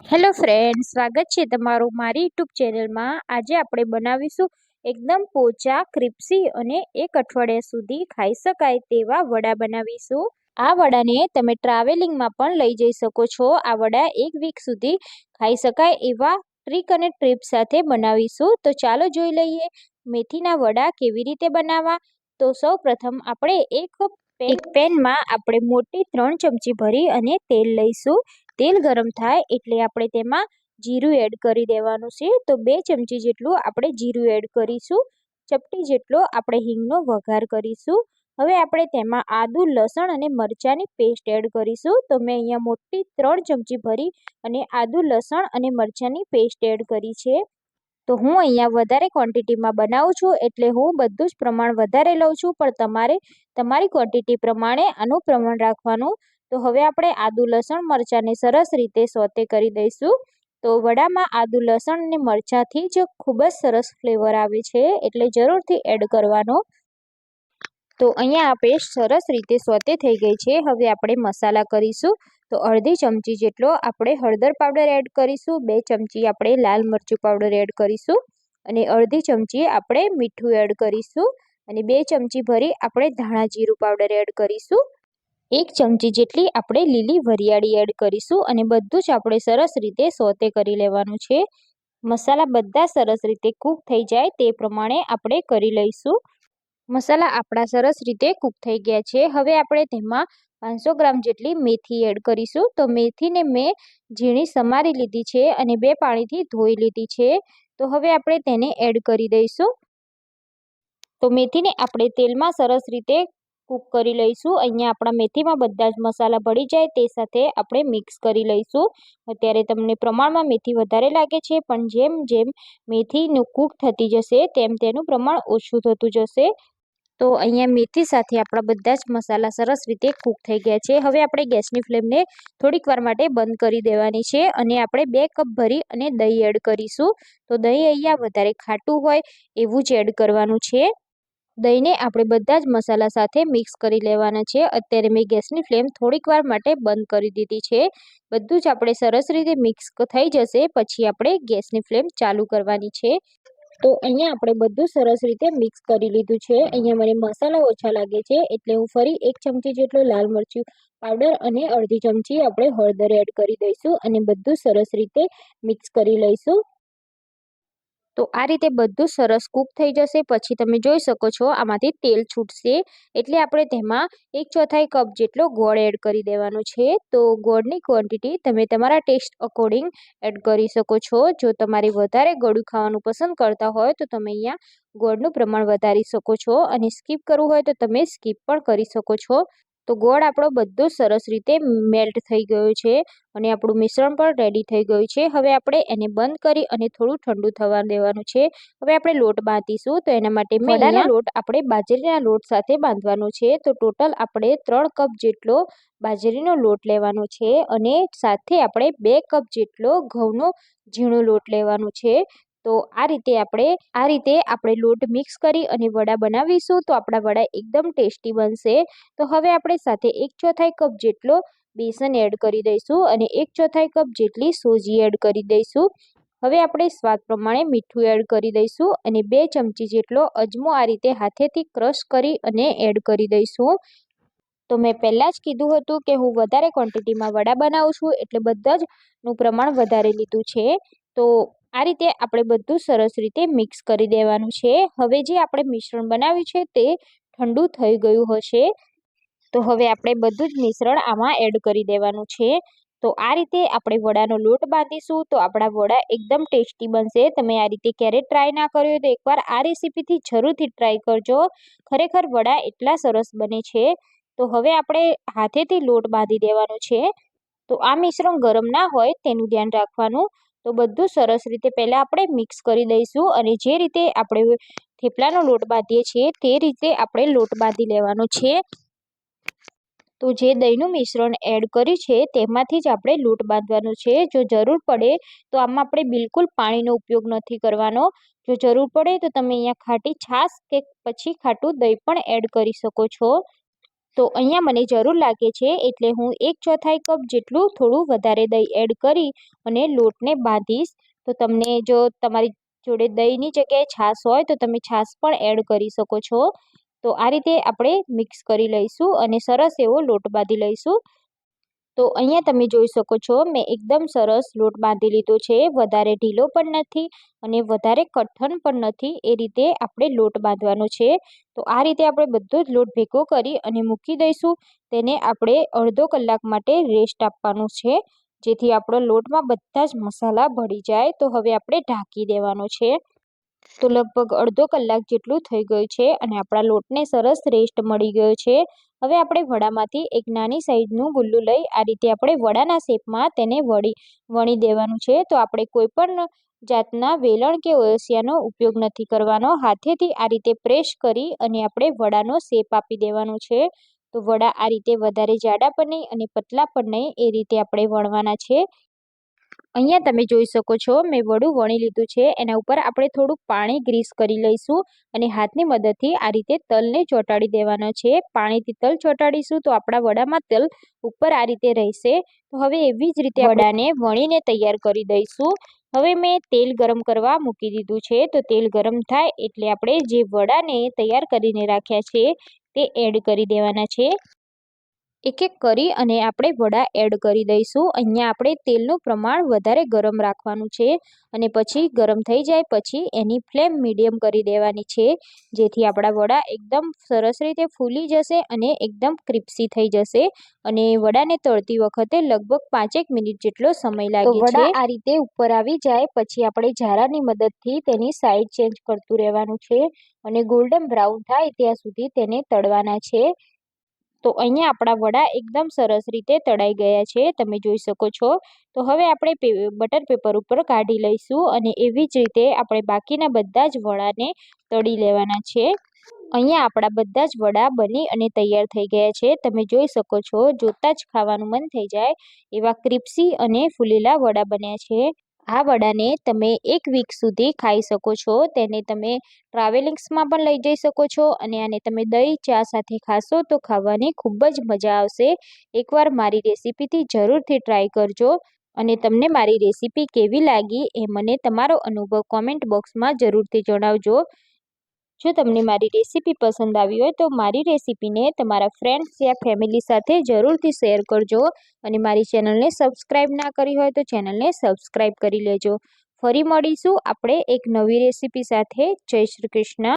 Hello friend, સ્વાગત છે તમારું મારી યુટ્યુબ ચેનલમાં। આજે આપણે બનાવીશું એકદમ પોચા, ક્રિસ્પી અને એક અઠવાડિયા સુધી ખાઈ શકાય તેવા વડા બનાવીશું। આ વડાને તમે ટ્રાવેલિંગમાં પણ લઈ જઈ શકો છો। આ વડા એક વીક સુધી ખાઈ શકાય એવા ટ્રીક અને ટિપ્સ સાથે બનાવીશું। તો ચાલો જોઈ લઈએ મેથીના વડા કેવી રીતે બનાવવા। તો સૌપ્રથમ આપણે એક પેનમાં આપણે મોટી 3 ચમચી ભરી અને તેલ લઈશું। તેલ ગરમ થાય એટલે આપણે તેમાં જીરું એડ કરી દેવાનું છે। તો 2 ચમચી જેટલું આપણે જીરું એડ કરીશું। ચપટી જેટલો આપણે હિંગનો વઘાર કરીશું। હવે આપણે તેમાં આદુ, લસણ અને મરચાંની પેસ્ટ એડ કરીશું। તો મેં અહીંયા મોટી 3 ચમચી ભરી અને આદુ, લસણ અને મરચાંની પેસ્ટ એડ કરી છે। તો હું અહીંયા વધારે ક્વોન્ટિટીમાં બનાવું છું એટલે હું બધું જ પ્રમાણ વધારે લઉં છું, પણ તમારે તમારી ક્વોન્ટિટી પ્રમાણે આનું પ્રમાણ રાખવાનું। તો હવે આપણે આદુ, લસણ, મરચાંને સરસ રીતે સોતે કરી દઈશું। તો વડામાં આદુ, લસણ અને મરચાંથી જ ખૂબ જ સરસ ફ્લેવર આવે છે, એટલે જરૂરથી એડ કરવાનો। તો અહીંયા આ પેસ્ટ સરસ રીતે સોતે થઈ ગઈ છે। હવે આપણે મસાલા કરીશું। તો અડધી ચમચી જેટલો આપણે હળદર પાવડર એડ કરીશું। 2 ચમચી આપણે લાલ મરચું પાવડર એડ કરીશું અને અડધી ચમચી આપણે મીઠું એડ કરીશું અને 2 ચમચી ભરી આપણે ધાણા જીરું પાવડર એડ કરીશું। 1 ચમચી જેટલી આપણે લીલી વરિયાળી એડ કરીશું અને બધું જ આપણે સરસ રીતે સોતે કરી લેવાનું છે। મસાલા બધા સરસ રીતે કૂક થઈ જાય તે પ્રમાણે આપણે કરી લઈશું। મસાલા આપણા સરસ રીતે કૂક થઈ ગયા છે। હવે આપણે તેમાં 500 ગ્રામ જેટલી મેથી એડ કરીશું। તો મેથીને મેં ઝીણી સમારી લીધી છે અને 2 પાણીથી ધોઈ લીધી છે। તો હવે આપણે તેને એડ કરી દઈશું। તો મેથીને આપણે તેલમાં સરસ રીતે કૂક કરી લઈશું। અહીંયા આપણા મેથીમાં બધા જ મસાલા ભળી જાય તે સાથે આપણે મિક્સ કરી લઈશું। અત્યારે તમને પ્રમાણમાં મેથી વધારે લાગે છે, પણ જેમ જેમ મેથીનું કૂક થતી જશે તેમ તેનું પ્રમાણ ઓછું થતું જશે। તો અહીંયા મેથી સાથે આપણા બધા જ મસાલા સરસ રીતે કૂક થઈ ગયા છે। હવે આપણે ગેસની ફ્લેમને થોડીક વાર માટે બંધ કરી દેવાની છે અને આપણે 2 કપ ભરી અને દહીં એડ કરીશું। તો દહીં અહીંયા વધારે ખાટું હોય એવું જ એડ કરવાનું છે। દહીંને આપણે બધા જ મસાલા સાથે મિક્સ કરી લેવાના છે। અત્યારે મેં ગેસની ફ્લેમ થોડીક વાર માટે બંધ કરી દીધી છે। બધું જ આપણે સરસ રીતે મિક્સ થઈ જશે પછી આપણે ગેસની ફ્લેમ ચાલુ કરવાની છે। તો અહીંયા આપણે બધું સરસ રીતે મિક્સ કરી લીધું છે। અહીંયા મને મસાલા ઓછા લાગે છે એટલે હું ફરી 1 ચમચી જેટલો લાલ મરચું પાવડર અને અડધી ચમચી આપણે હળદર એડ કરી દઈશું અને બધું સરસ રીતે મિક્સ કરી લઈશું। તો આ રીતે બધું સરસ કૂક થઈ જશે પછી તમે જોઈ શકો છો આમાંથી તેલ છૂટશે એટલે આપણે તેમાં 1/4 કપ જેટલો ગોળ એડ કરી દેવાનો છે। તો ગોળની ક્વોન્ટિટી તમે તમારા ટેસ્ટ અકોર્ડિંગ એડ કરી શકો છો। જો તમારે વધારે ગળ્યું ખાવાનું પસંદ કરતા હોય તો તમે અહીંયા ગોળનું પ્રમાણ વધારી શકો છો અને સ્કીપ કરવું હોય તો તમે સ્કીપ પણ કરી શકો છો। તો ગોળ આપણો બધો સરસ રીતે મેલ્ટ થઈ ગયો છે અને આપણું મિશ્રણ પણ રેડી થઈ ગયું છે। હવે આપણે એને બંધ કરી અને થોડું ઠંડુ થવા દેવાનું છે। હવે આપણે લોટ બાંધીશું। તો એના માટે વડાનો લોટ આપણે બાજરીના લોટ સાથે બાંધવાનો છે। તો ટોટલ આપણે 3 કપ જેટલો બાજરીનો લોટ લેવાનો છે અને સાથે આપણે 2 કપ જેટલો ઘઉંનો ઝીણો લોટ લેવાનો છે। તો આ રીતે આપણે લોટ મિક્સ કરી અને વડા બનાવીશું તો આપણા વડા એકદમ ટેસ્ટી બનશે। તો હવે આપણે સાથે 1/4 કપ જેટલો બેસન એડ કરી દઈશું અને 1/4 કપ જેટલી સોજી એડ કરી દઈશું। હવે આપણે સ્વાદ પ્રમાણે મીઠું એડ કરી દઈશું અને 2 ચમચી જેટલો અજમો આ રીતે હાથેથી ક્રશ કરી અને એડ કરી દઈશું। તો મેં પહેલાં જ કીધું હતું કે હું વધારે ક્વોન્ટિટીમાં વડા બનાવું છું એટલે બધા જ નું પ્રમાણ વધારે લીધું છે। તો આ રીતે આપણે બધું સરસ રીતે મિક્સ કરી દેવાનું છે। હવે જે આપણે મિશ્રણ બનાવ્યું છે તે ઠંડુ થઈ ગયું હશે। તો હવે આપણે બધું જ મિશ્રણ આમાં એડ કરી દેવાનું છે। તો આ રીતે આપણે વડાનો લોટ બાંધીશું તો આપણા વડા એકદમ ટેસ્ટી બનશે। તમે આ રીતે ક્યારેય ટ્રાય ના કર્યો તો એકવાર આ રેસીપીથી જરૂરથી ટ્રાય કરજો। ખરેખર વડા એટલા સરસ બને છે। તો હવે આપણે હાથેથી લોટ બાંધી દેવાનો છે। તો આ મિશ્રણ ગરમ ના હોય તેનું ધ્યાન રાખવાનું। તો બધું સરસ રીતે પહેલાં આપણે મિક્સ કરી દઈશું અને જે રીતે આપણે થેપલાનો લોટ બાંધીએ છીએ તે રીતે આપણે લોટ બાંધી લેવાનો છે। તો જે દહીંનું મિશ્રણ એડ કર્યું છે તેમાંથી જ આપણે લોટ બાંધવાનો છે। જો જરૂર પડે તો આમાં આપણે બિલકુલ પાણીનો ઉપયોગ નથી કરવાનો। જો જરૂર પડે તો તમે અહીંયા ખાટી છાશ કે પછી ખાટું દહીં પણ એડ કરી શકો છો। તો અહીંયા મને જરૂર લાગે છે એટલે હું 1/4 કપ જેટલું થોડું વધારે દહીં એડ કરી અને લોટને બાંધીશ. તો તમને જો તમારી જોડે દહીંની જગ્યાએ છાશ હોય તો તમે છાશ પણ એડ કરી શકો છો. તો આ રીતે આપણે મિક્સ કરી લઈશું અને સરસ એવો લોટ બાંધી લઈશું. તો અહીંયા તમે જોઈ શકો છો મેં એકદમ સરસ લોટ બાંધી લીધો છે. વધારે ઢીલો પણ નથી અને વધારે કઠણ પણ નથી. એ રીતે આપણે લોટ બાંધવાનો છે. તો આ રીતે આપણે બધો જ લોટ ભેગો કરી અને મૂકી દઈશું. તેને આપણે અડધો કલાક માટે રેસ્ટ આપવાનું છે, જેથી આપણો લોટમાં બધા જ મસાલા ભળી જાય. તો હવે આપણે ઢાંકી દેવાનો છે. તો લગભગ અડધો કલાક જેટલું થઈ ગયું છે અને આપણા લોટને સરસ રેસ્ટ મળી ગયો છે. હવે આપણે વડામાંથી એક નાની સાઈઝનું ગુલ્લું લઈ આ રીતે આપણે વડાના શેપમાં તેને વણી દેવાનું છે. તો આપણે કોઈ પણ જાતના વેલણ કે ઓળસિયાનો ઉપયોગ નથી કરવાનો. હાથેથી આ રીતે પ્રેસ કરી અને આપણે વડાનો શેપ આપી દેવાનો છે. તો વડા આ રીતે વધારે જાડા પણ નહીં અને પતલા પણ નહીં, એ રીતે આપણે વણવાના છે. અહીંયા તમે જોઈ શકો છો મેં વડું વણી લીધું છે. એના ઉપર આપણે થોડુંક પાણી ગ્રીસ કરી લઈશું અને હાથની મદદથી આ રીતે તલને ચોંટાડી દેવાના છે. પાણીથી તલ ચોંટાડીશું તો આપણા વડામાં તલ ઉપર આ રીતે રહેશે. તો હવે એવી જ રીતે વડાને વણીને તૈયાર કરી દઈશું. હવે મેં તેલ ગરમ કરવા મૂકી દીધું છે. તો તેલ ગરમ થાય એટલે આપણે જે વડાને તૈયાર કરીને રાખ્યા છે તે એડ કરી દેવાના છે. એક એક કરી અને આપણે વડા એડ કરી દઈશું. અહીંયા આપણે તેલનું પ્રમાણ વધારે ગરમ રાખવાનું છે અને પછી ગરમ થઈ જાય પછી એની ફ્લેમ મીડિયમ કરી દેવાની છે, જેથી આપણા વડા એકદમ સરસ રીતે ફૂલી જશે અને એકદમ ક્રિસ્પી થઈ જશે. અને વડાને તળતી વખતે લગભગ 5 મિનિટ જેટલો સમય લાગે છે. વડા આ રીતે ઉપર આવી જાય પછી આપણે ઝારાની મદદથી તેની સાઈડ ચેન્જ કરતું રહેવાનું છે અને ગોલ્ડન બ્રાઉન થાય ત્યાં સુધી તેને તળવાના છે. તો અહીંયા આપણા વડા એકદમ સરસ રીતે તળાઈ ગયા છે, તમે જોઈ શકો છો. તો હવે આપણે બટર પેપર ઉપર કાઢી લઈશું અને એવી જ રીતે આપણે બાકીના બધા જ વડાને તળી લેવાના છે. અહીંયા આપણા બધા જ વડા બની અને તૈયાર થઈ ગયા છે. તમે જોઈ શકો છો, જોતાં જ ખાવાનું મન થઈ જાય એવા ક્રિસ્પી અને ફૂલેલા વડા બન્યા છે. આ વડાને તમે 1 વીક સુધી ખાઈ શકો છો. તેને તમે ટ્રાવેલિંગ્સમાં પણ લઈ જઈ શકો છો અને આને તમે દહીં ચા સાથે ખાશો તો ખાવાની ખૂબ જ મજા આવશે. એકવાર મારી રેસીપીથી જરૂરથી ટ્રાય કરજો અને તમને મારી રેસીપી કેવી લાગી એ મને તમારો અનુભવ કોમેન્ટ બોક્સમાં જરૂરથી જણાવજો. જો તમને મારી રેસીપી પસંદ આવી હોય તો મારી રેસીપીને તમારા ફ્રેન્ડ્સ યા ફેમિલી સાથે જરૂરથી શેર કરજો અને મારી ચેનલને સબસ્ક્રાઈબ ના કરી હોય તો ચેનલને સબસ્ક્રાઈબ કરી લેજો. ફરી મળીશું આપણે એક નવી રેસીપી સાથે. જય શ્રી કૃષ્ણ.